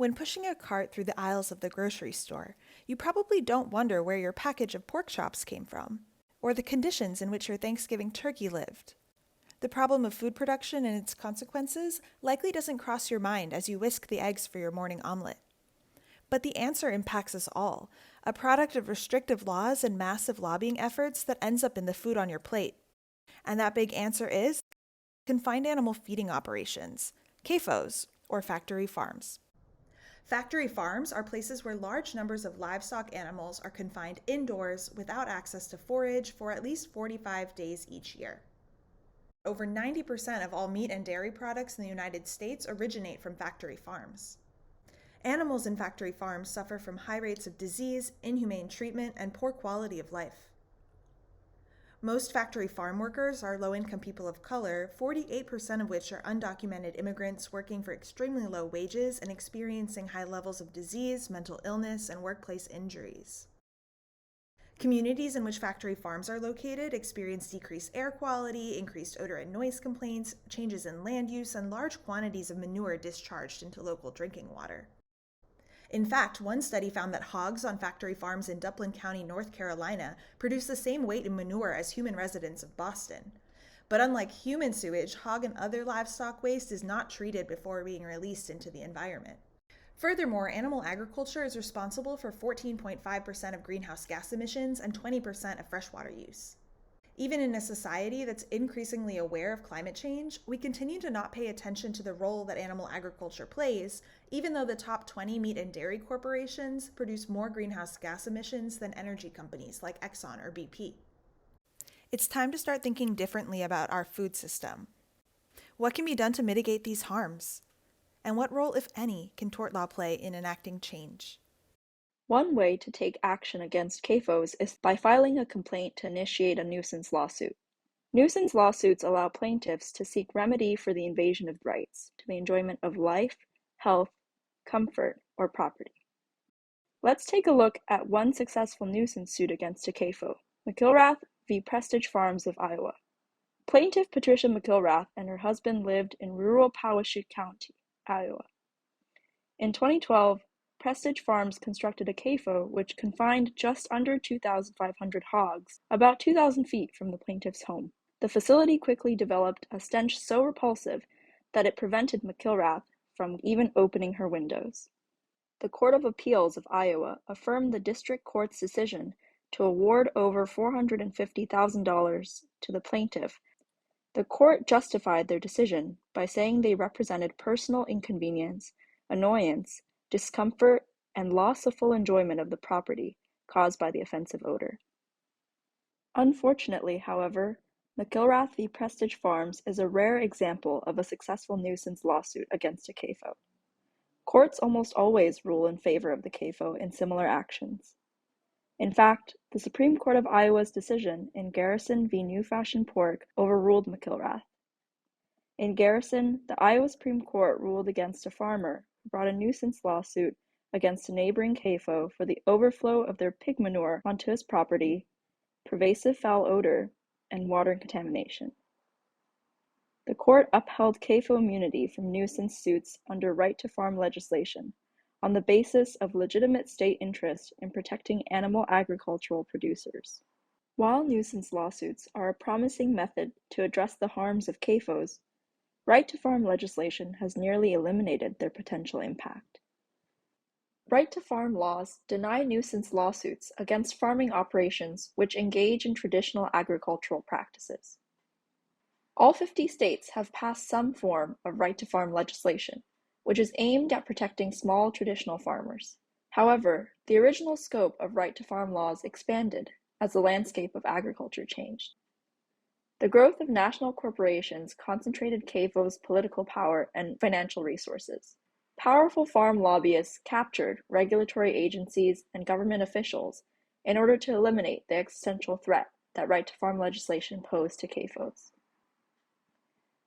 When pushing a cart through the aisles of the grocery store, you probably don't wonder where your package of pork chops came from, or the conditions in which your Thanksgiving turkey lived. The problem of food production and its consequences likely doesn't cross your mind as you whisk the eggs for your morning omelet. But the answer impacts us all, a product of restrictive laws and massive lobbying efforts that ends up in the food on your plate. And that big answer is confined animal feeding operations, CAFOs, or factory farms. Factory farms are places where large numbers of livestock animals are confined indoors without access to forage for at least 45 days each year. Over 90% of all meat and dairy products in the United States originate from factory farms. Animals in factory farms suffer from high rates of disease, inhumane treatment, and poor quality of life. Most factory farm workers are low-income people of color, 48% of which are undocumented immigrants working for extremely low wages and experiencing high levels of disease, mental illness, and workplace injuries. Communities in which factory farms are located experience decreased air quality, increased odor and noise complaints, changes in land use, and large quantities of manure discharged into local drinking water. In fact, one study found that hogs on factory farms in Duplin County, North Carolina, produce the same weight in manure as human residents of Boston. But unlike human sewage, hog and other livestock waste is not treated before being released into the environment. Furthermore, animal agriculture is responsible for 14.5% of greenhouse gas emissions and 20% of freshwater use. Even in a society that's increasingly aware of climate change, we continue to not pay attention to the role that animal agriculture plays, even though the top 20 meat and dairy corporations produce more greenhouse gas emissions than energy companies like Exxon or BP. It's time to start thinking differently about our food system. What can be done to mitigate these harms? And what role, if any, can tort law play in enacting change? One way to take action against CAFOs is by filing a complaint to initiate a nuisance lawsuit. Nuisance lawsuits allow plaintiffs to seek remedy for the invasion of rights to the enjoyment of life, health, comfort, or property. Let's take a look at one successful nuisance suit against a CAFO, McIlrath v. Prestige Farms of Iowa. Plaintiff Patricia McIlrath and her husband lived in rural Poweshiek County, Iowa. In 2012, Prestige Farms constructed a CAFO which confined just under 2,500 hogs, about 2,000 feet from the plaintiff's home. The facility quickly developed a stench so repulsive that it prevented McIlrath from even opening her windows. The Court of Appeals of Iowa affirmed the district court's decision to award over $450,000 to the plaintiff. The court justified their decision by saying they represented personal inconvenience, annoyance, discomfort, and loss of full enjoyment of the property caused by the offensive odor. Unfortunately, however, McIlrath v. Prestige Farms is a rare example of a successful nuisance lawsuit against a CAFO. Courts almost always rule in favor of the CAFO in similar actions. In fact, the Supreme Court of Iowa's decision in Garrison v. New Fashion Pork overruled McIlrath. In Garrison, the Iowa Supreme Court ruled against a farmer who brought a nuisance lawsuit against a neighboring CAFO for the overflow of their pig manure onto his property, pervasive foul odor, and water contamination. The court upheld CAFO immunity from nuisance suits under right-to-farm legislation on the basis of legitimate state interest in protecting animal agricultural producers. While nuisance lawsuits are a promising method to address the harms of CAFOs, right-to-farm legislation has nearly eliminated their potential impact. Right-to-farm laws deny nuisance lawsuits against farming operations which engage in traditional agricultural practices. All 50 states have passed some form of right-to-farm legislation, which is aimed at protecting small traditional farmers. However, the original scope of right-to-farm laws expanded as the landscape of agriculture changed. The growth of national corporations concentrated CAFO's political power and financial resources. Powerful farm lobbyists captured regulatory agencies and government officials in order to eliminate the existential threat that right-to-farm legislation posed to CAFOs.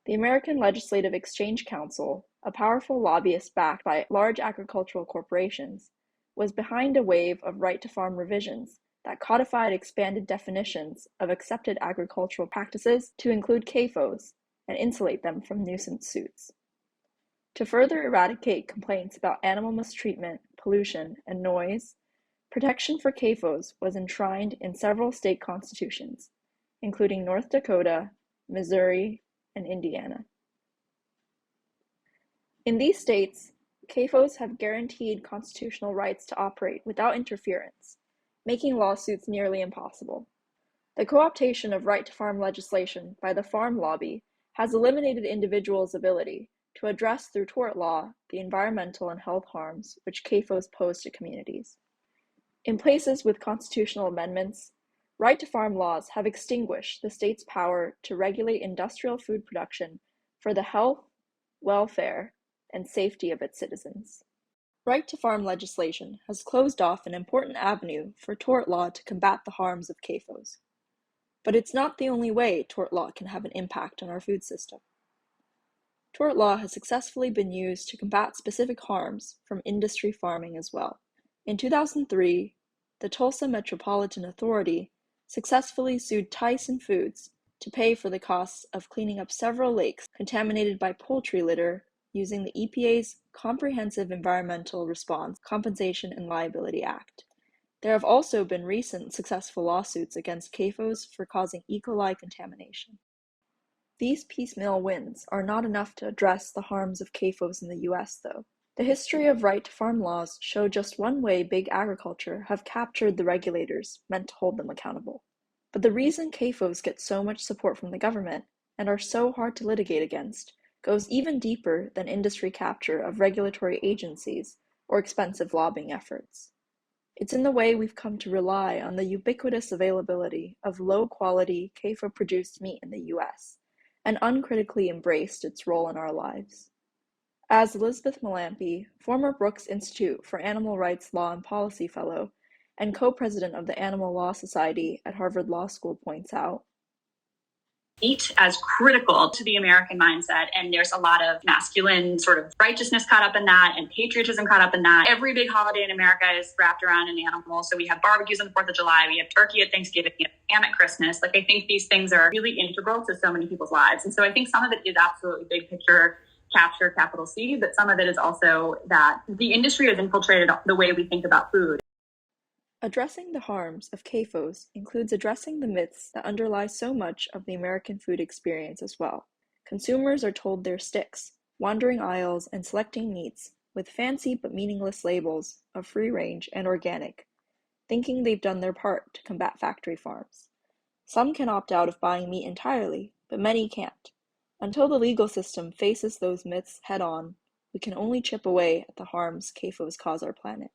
The American Legislative Exchange Council, a powerful lobbyist backed by large agricultural corporations, was behind a wave of right-to-farm revisions that codified expanded definitions of accepted agricultural practices to include CAFOs and insulate them from nuisance suits. To further eradicate complaints about animal mistreatment, pollution, and noise, protection for CAFOs was enshrined in several state constitutions, including North Dakota, Missouri, and Indiana. In these states, CAFOs have guaranteed constitutional rights to operate without interference, making lawsuits nearly impossible. The co-optation of right-to-farm legislation by the farm lobby has eliminated individuals' ability to address through tort law the environmental and health harms which CAFOs pose to communities. In places with constitutional amendments, right-to-farm laws have extinguished the state's power to regulate industrial food production for the health, welfare, and safety of its citizens. Right-to-farm legislation has closed off an important avenue for tort law to combat the harms of CAFOs. But it's not the only way tort law can have an impact on our food system. Tort law has successfully been used to combat specific harms from industry farming as well. In 2003, the Tulsa Metropolitan Authority successfully sued Tyson Foods to pay for the costs of cleaning up several lakes contaminated by poultry litter using the EPA's Comprehensive Environmental Response, Compensation and Liability Act. There have also been recent successful lawsuits against CAFOs for causing E. coli contamination. These piecemeal wins are not enough to address the harms of CAFOs in the US, though. The history of right-to-farm laws show just one way big agriculture have captured the regulators meant to hold them accountable. But the reason CAFOs get so much support from the government and are so hard to litigate against goes even deeper than industry capture of regulatory agencies or expensive lobbying efforts. It's in the way we've come to rely on the ubiquitous availability of low-quality CAFO-produced meat in the US, and uncritically embraced its role in our lives. As Elizabeth MeLampy, former Brooks Institute for Animal Rights Law and Policy Fellow and co-president of the Animal Law Society at Harvard Law School, points out, meat as critical to the American mindset. And there's a lot of masculine sort of righteousness caught up in that and patriotism caught up in that. Every big holiday in America is wrapped around an animal. So we have barbecues on the 4th of July, we have turkey at Thanksgiving, we have ham at Christmas. Like, I think these things are really integral to so many people's lives. And so I think some of it is absolutely big picture capture, capital C, but some of it is also that the industry has infiltrated the way we think about food. Addressing the harms of CAFOs includes addressing the myths that underlie so much of the American food experience as well. Consumers are told their sticks, wandering aisles and selecting meats with fancy but meaningless labels of free-range and organic, thinking they've done their part to combat factory farms. Some can opt out of buying meat entirely, but many can't. Until the legal system faces those myths head-on, we can only chip away at the harms CAFOs cause our planet.